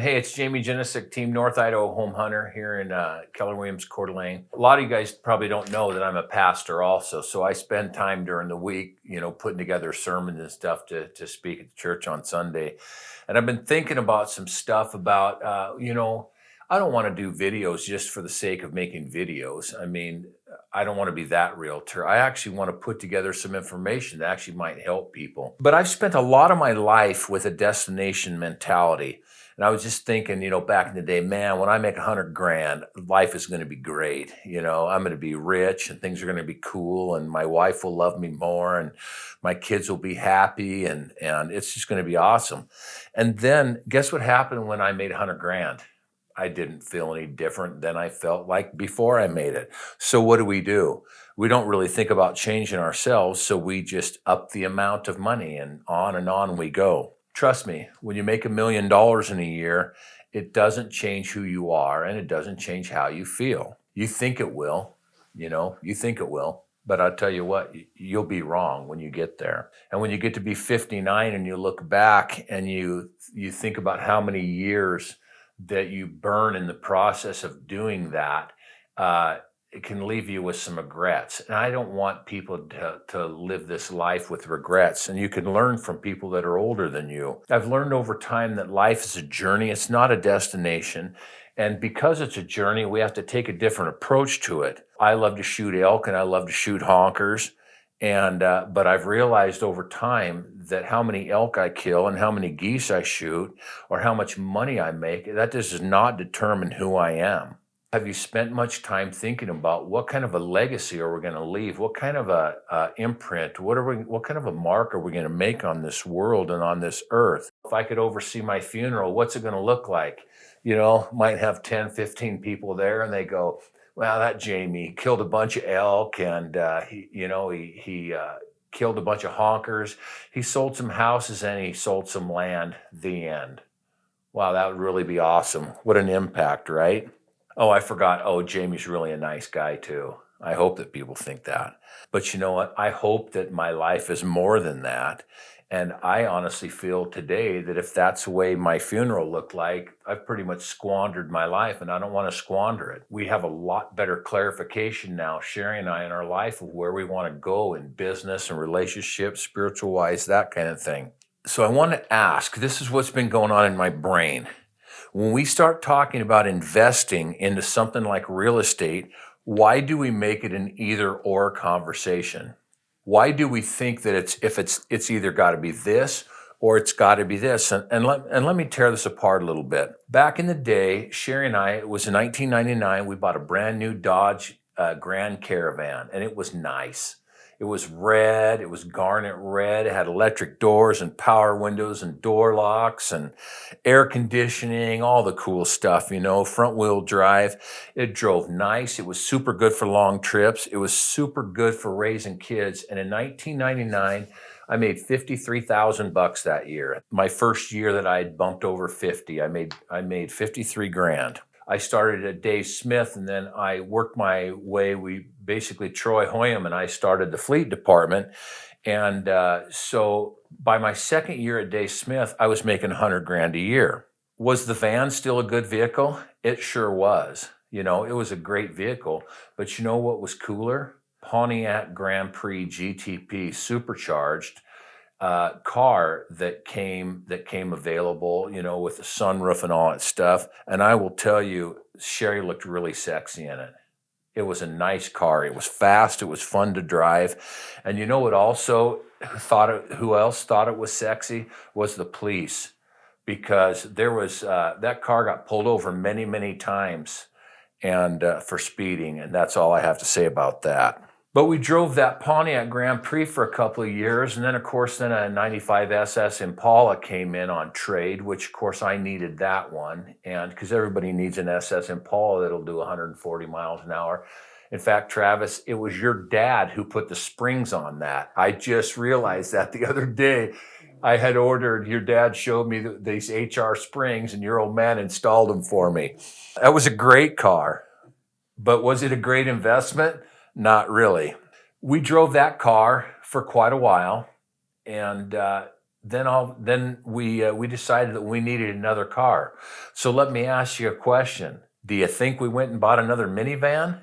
Hey, it's Jamie Jenisic, Team North Idaho Home Hunter here in Keller Williams, Coeur d'Alene. A lot of you guys probably don't know that I'm a pastor also, so I spend time during the week, putting together sermons and stuff to speak at the church on Sunday. And I've been thinking about some stuff about, I don't want to do videos just for the sake of making videos. I mean, I don't want to be that realtor. I actually want to put together some information that actually might help people. But I've spent a lot of my life with a destination mentality. And I was just thinking, back in the day, man, when I make 100 grand, life is going to be great. I'm going to be rich and things are going to be cool and my wife will love me more and my kids will be happy and it's just going to be awesome. And then guess what happened when I made 100 grand? I didn't feel any different than I felt like before I made it. So what do? We don't really think about changing ourselves. So we just up the amount of money and on we go. Trust me, when you make $1 million in a year, it doesn't change who you are and it doesn't change how you feel. You think it will, you think it will. But I'll tell you what, you'll be wrong when you get there. And when you get to be 59 and you look back and you think about how many years that you burn in the process of doing that, it can leave you with some regrets. And I don't want people to live this life with regrets. And you can learn from people that are older than you. I've learned over time that life is a journey. It's not a destination. And because it's a journey, we have to take a different approach to it. I love to shoot elk and I love to shoot honkers. But I've realized over time that how many elk I kill and how many geese I shoot or how much money I make, that does not determine who I am. Have you spent much time thinking about what kind of a legacy are we going to leave? What kind of a imprint? What kind of a mark are we going to make on this world and on this earth? If I could oversee my funeral, what's it going to look like? Might have 10, 15 people there and they go, well, that Jamie killed a bunch of elk and he killed a bunch of honkers. He sold some houses and he sold some land. The end. Wow, that would really be awesome. What an impact, right? Oh, I forgot. Oh, Jamie's really a nice guy too. I hope that people think that. But you know what? I hope that my life is more than that. And I honestly feel today that if that's the way my funeral looked like, I've pretty much squandered my life and I don't want to squander it. We have a lot better clarification now, Sherry and I, in our life of where we want to go in business and relationships, spiritual wise, that kind of thing. So I want to ask, this is what's been going on in my brain. When we start talking about investing into something like real estate, why do we make it an either or conversation? Why do we think that it's either got to be this or it's got to be this? And let me tear this apart a little bit. Back in the day, Sherry and I, it was in 1999, we bought a brand new Dodge Grand Caravan, and it was nice. It was red, it was garnet red, it had electric doors and power windows and door locks and air conditioning, all the cool stuff, front wheel drive. It drove nice. It was super good for long trips. It was super good for raising kids. And in 1999, I made $53,000 that year. My first year that I had bumped over 50, I made 53 grand. I started at Dave Smith and then I worked my way. We basically, Troy Hoyam and I started the fleet department. And so by my second year at Dave Smith, I was making 100 grand a year. Was the van still a good vehicle? It sure was. It was a great vehicle. But you know what was cooler? Pontiac Grand Prix GTP supercharged car that came available, with the sunroof and all that stuff. And I will tell you, Sherry looked really sexy in it. It was a nice car. It was fast. It was fun to drive. And you know what also who else thought it was sexy was the police, because there was that car got pulled over many, many times and for speeding. And that's all I have to say about that. But we drove that Pontiac Grand Prix for a couple of years. And then, of course, a 95 SS Impala came in on trade, which, of course, I needed that one. And because everybody needs an SS Impala that'll do 140 miles an hour. In fact, Travis, it was your dad who put the springs on that. I just realized that the other day. I had ordered, your dad showed me these HR springs and your old man installed them for me. That was a great car. But was it a great investment? Not really. We drove that car for quite a while. And then we decided that we needed another car. So let me ask you a question. Do you think we went and bought another minivan?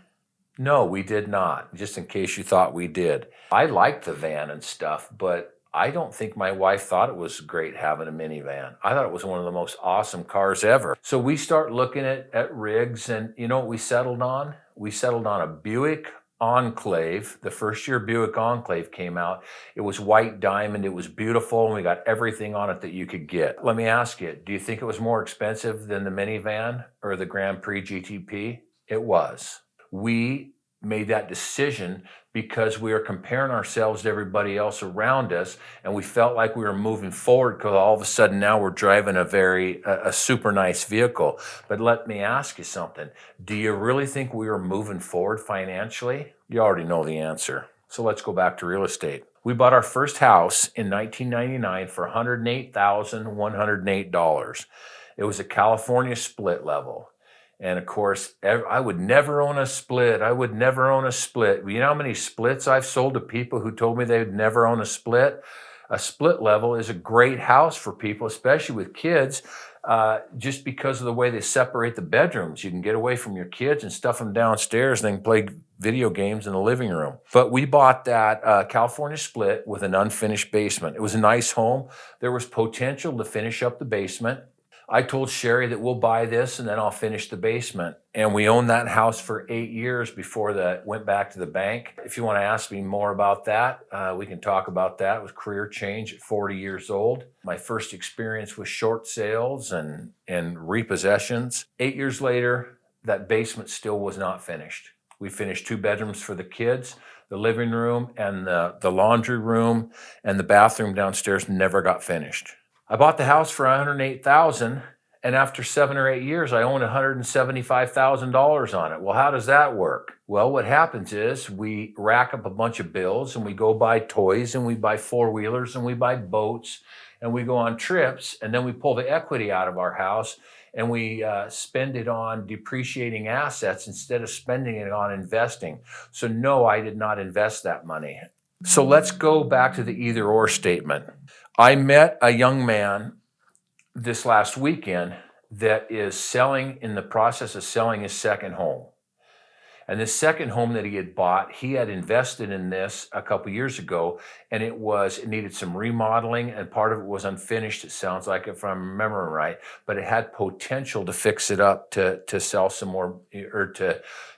No, we did not, just in case you thought we did. I liked the van and stuff, but I don't think my wife thought it was great having a minivan. I thought it was one of the most awesome cars ever. So we start looking at rigs, and you know what we settled on? We settled on a Buick Enclave. The first year Buick Enclave came out, it was white diamond, it was beautiful, and we got everything on it that you could get. Let me ask you, do you think it was more expensive than the minivan or the Grand Prix GTP? It was. We made that decision because we were comparing ourselves to everybody else around us, and we felt like we were moving forward because all of a sudden now we're driving a super nice vehicle. But let me ask you something. Do you really think we were moving forward financially? You already know the answer. So let's go back to real estate. We bought our first house in 1999 for $108,108. It was a California split level. And of course, I would never own a split. I would never own a split. You know how many splits I've sold to people who told me they would never own a split? A split level is a great house for people, especially with kids, just because of the way they separate the bedrooms. You can get away from your kids and stuff them downstairs and then play video games in the living room. But we bought that California split with an unfinished basement. It was a nice home. There was potential to finish up the basement. I told Sherry that we'll buy this and then I'll finish the basement. And we owned that house for 8 years before that went back to the bank. If you want to ask me more about that, we can talk about that. It was career change at 40 years old. My first experience was short sales and repossessions. 8 years later, that basement still was not finished. We finished 2 bedrooms for the kids. The living room and the laundry room and the bathroom downstairs never got finished. I bought the house for $108,000, and after 7 or 8 years, I owned $175,000 on it. Well, how does that work? Well, what happens is we rack up a bunch of bills, and we go buy toys, and we buy four-wheelers, and we buy boats, and we go on trips, and then we pull the equity out of our house, and we spend it on depreciating assets instead of spending it on investing. So no, I did not invest that money. So let's go back to the either-or statement. I met a young man this last weekend that is in the process of selling his second home. And this second home that he had bought, he had invested in this a couple years ago, and it needed some remodeling, and part of it was unfinished, it sounds like, if I'm remembering right, but it had potential to fix it up to sell some more, or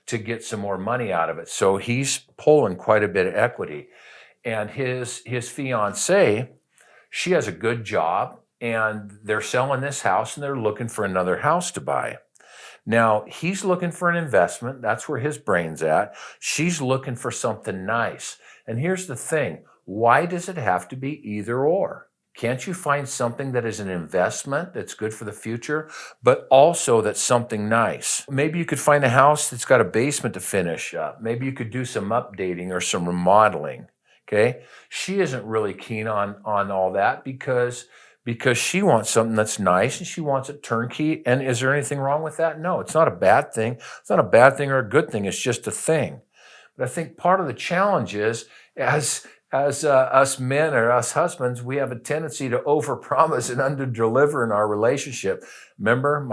to get some more money out of it. So he's pulling quite a bit of equity. And his fiance, she has a good job, and they're selling this house, and they're looking for another house to buy. Now, he's looking for an investment. That's where his brain's at. She's looking for something nice. And here's the thing. Why does it have to be either or? Can't you find something that is an investment that's good for the future, but also that's something nice? Maybe you could find a house that's got a basement to finish up. Maybe you could do some updating or some remodeling. Okay, she isn't really keen on all that because she wants something that's nice and she wants it turnkey. And is there anything wrong with that? No, it's not a bad thing. It's not a bad thing or a good thing. It's just a thing. But I think part of the challenge is as us men or us husbands, we have a tendency to overpromise and underdeliver in our relationship. Remember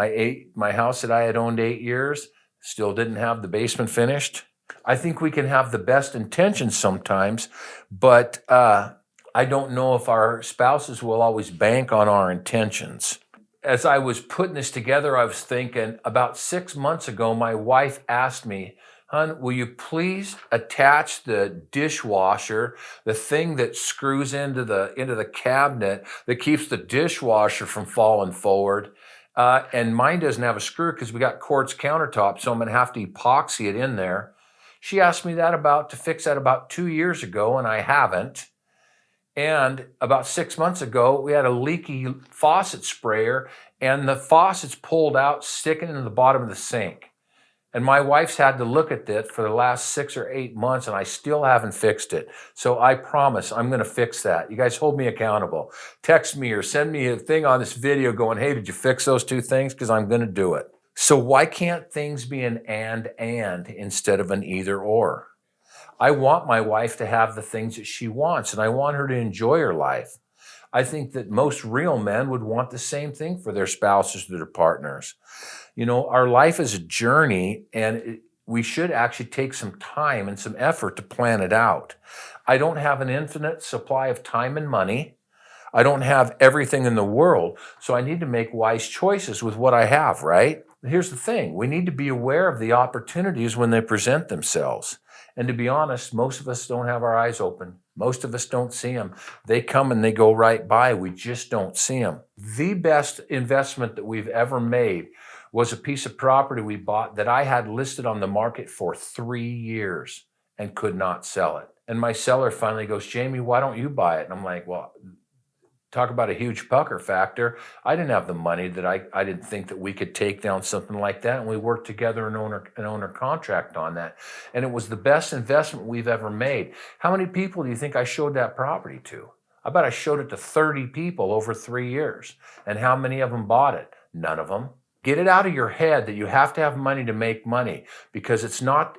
my house that I had owned 8 years, still didn't have the basement finished. I think we can have the best intentions sometimes, but I don't know if our spouses will always bank on our intentions. As I was putting this together, I was thinking about 6 months ago, my wife asked me, "Hon, will you please attach the dishwasher, the thing that screws into the cabinet that keeps the dishwasher from falling forward?" And mine doesn't have a screw because we got quartz countertops, so I'm going to have to epoxy it in there. She asked me to fix that about 2 years ago, and I haven't. And about 6 months ago, we had a leaky faucet sprayer, and the faucet's pulled out, sticking in the bottom of the sink. And my wife's had to look at it for the last 6 or 8 months, and I still haven't fixed it. So I promise I'm going to fix that. You guys hold me accountable. Text me or send me a thing on this video going, "Hey, did you fix those 2 things?" Because I'm going to do it. So why can't things be an and instead of an either or? I want my wife to have the things that she wants, and I want her to enjoy her life. I think that most real men would want the same thing for their spouses, their partners. Our life is a journey, and we should actually take some time and some effort to plan it out. I don't have an infinite supply of time and money. I don't have everything in the world, so I need to make wise choices with what I have, right? Here's the thing. We need to be aware of the opportunities when they present themselves. And to be honest, most of us don't have our eyes open. Most of us don't see them. They come and they go right by. We just don't see them. The best investment that we've ever made was a piece of property we bought that I had listed on the market for 3 years and could not sell it. And my seller finally goes, Jamie, why don't you buy it? And I'm like, well, talk about a huge pucker factor. I didn't have the money that I didn't think that we could take down something like that. And we worked together and owner contract on that. And it was the best investment we've ever made. How many people do you think I showed that property to? I bet I showed it to 30 people over 3 years. And how many of them bought it? None of them. Get it out of your head that you have to have money to make money, because it's not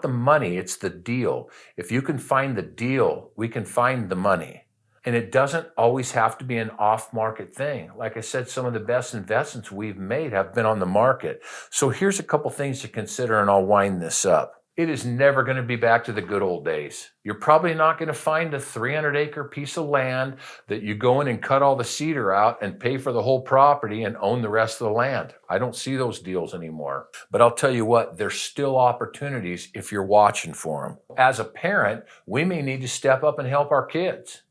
the money, it's the deal. If you can find the deal, we can find the money. And it doesn't always have to be an off-market thing. Like I said, some of the best investments we've made have been on the market. So here's a couple things to consider, and I'll wind this up. It is never going to be back to the good old days. You're probably not going to find a 300-acre piece of land that you go in and cut all the cedar out and pay for the whole property and own the rest of the land. I don't see those deals anymore. But I'll tell you what, there's still opportunities if you're watching for them. As a parent, we may need to step up and help our kids.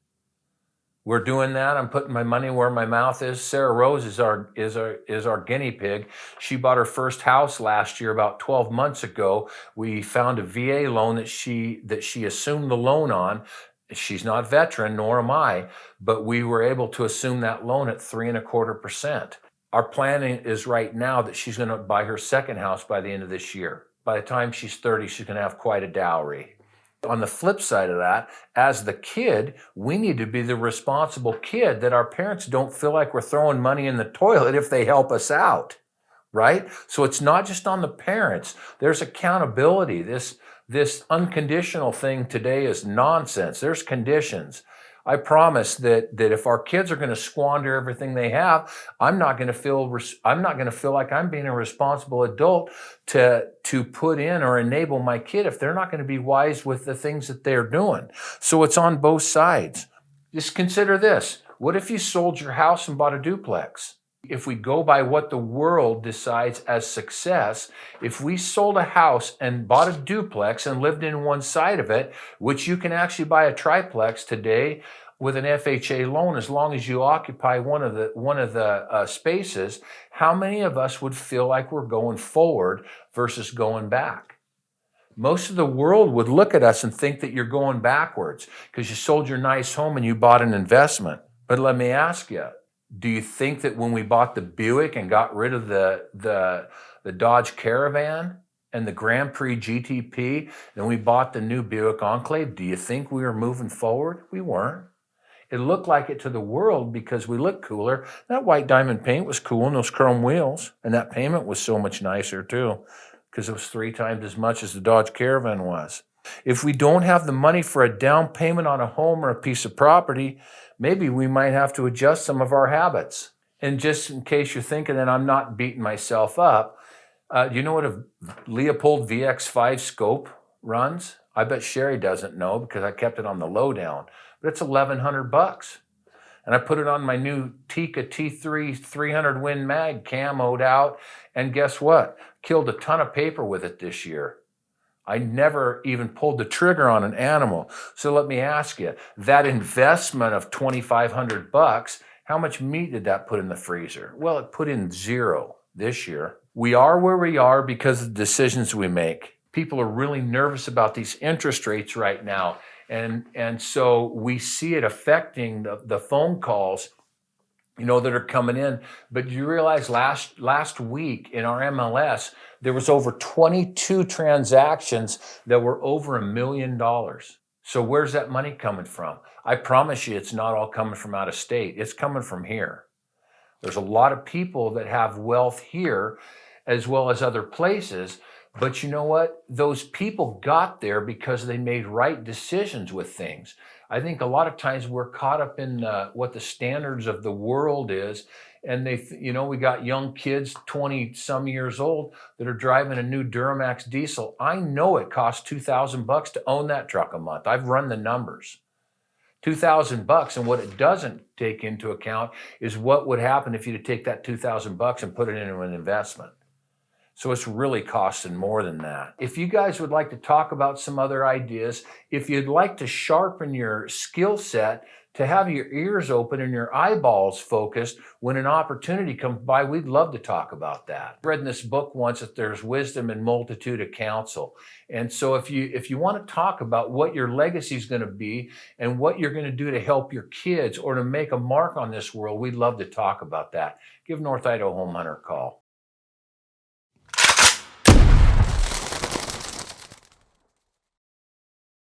We're doing that. I'm putting my money where my mouth is. Sarah Rose is our guinea pig. She bought her first house last year, about 12 months ago. We found a VA loan that she assumed the loan on. She's not veteran, nor am I, but we were able to assume that loan at 3.25%. Our planning is right now that she's going to buy her second house by the end of this year. By the time she's 30, she's going to have quite a dowry. On the flip side of that, as the kid, we need to be the responsible kid that our parents don't feel like we're throwing money in the toilet if they help us out, right? So it's not just on the parents. There's accountability. This unconditional thing today is nonsense. There's conditions. I promise that if our kids are going to squander everything they have, I'm not going to feel like I'm being a responsible adult to put in or enable my kid if they're not going to be wise with the things that they're doing. So it's on both sides. Just consider this. What if you sold your house and bought a duplex? If we go by what the world decides as success, if we sold a house and bought a duplex and lived in one side of it, which you can actually buy a triplex today with an FHA loan as long as you occupy one of the spaces, how many of us would feel like we're going forward versus going back? Most of the world would look at us and think that you're going backwards because you sold your nice home and you bought an investment. But let me ask you, do you think that when we bought the Buick and got rid of the Dodge Caravan and the Grand Prix GTP, and we bought the new Buick Enclave, do you think we were moving forward? We weren't. It looked like it to the world because we looked cooler. That white diamond paint was cool and those chrome wheels, and that payment was so much nicer too because it was 3 times as much as the Dodge Caravan was. If we don't have the money for a down payment on a home or a piece of property, maybe we might have to adjust some of our habits. And just in case you're thinking that I'm not beating myself up, do you know what a Leopold VX5 scope runs? I bet Sherry doesn't know because I kept it on the lowdown, but it's $1,100. And I put it on my new Tika T3 300 Win Mag camoed out, and guess what? Killed a ton of paper with it this year. I never even pulled the trigger on an animal. So let me ask you, that investment of $2,500, how much meat did that put in the freezer? Well, it put in 0 this year. We are where we are because of the decisions we make. People are really nervous about these interest rates right now. And so we see it affecting the phone calls, that are coming in. But you realize last week in our MLS, there was over 22 transactions that were over $1 million. So where's that money coming from? I promise you it's not all coming from out of state. It's coming from here. There's a lot of people that have wealth here as well as other places. But you know what? Those people got there because they made right decisions with things. I think a lot of times we're caught up in what the standards of the world is. And we got young kids, 20 some years old, that are driving a new Duramax diesel. I know it costs $2,000 to own that truck a month. I've run the numbers. $2,000, and what it doesn't take into account is what would happen if you take that $2,000 and put it into an investment. So it's really costing more than that. If you guys would like to talk about some other ideas, if you'd like to sharpen your skill set, to have your ears open and your eyeballs focused when an opportunity comes by, we'd love to talk about that. I read in this book once that there's wisdom in multitude of counsel. And so if you want to talk about what your legacy is going to be and what you're going to do to help your kids or to make a mark on this world, we'd love to talk about that. Give North Idaho Home Hunter a call.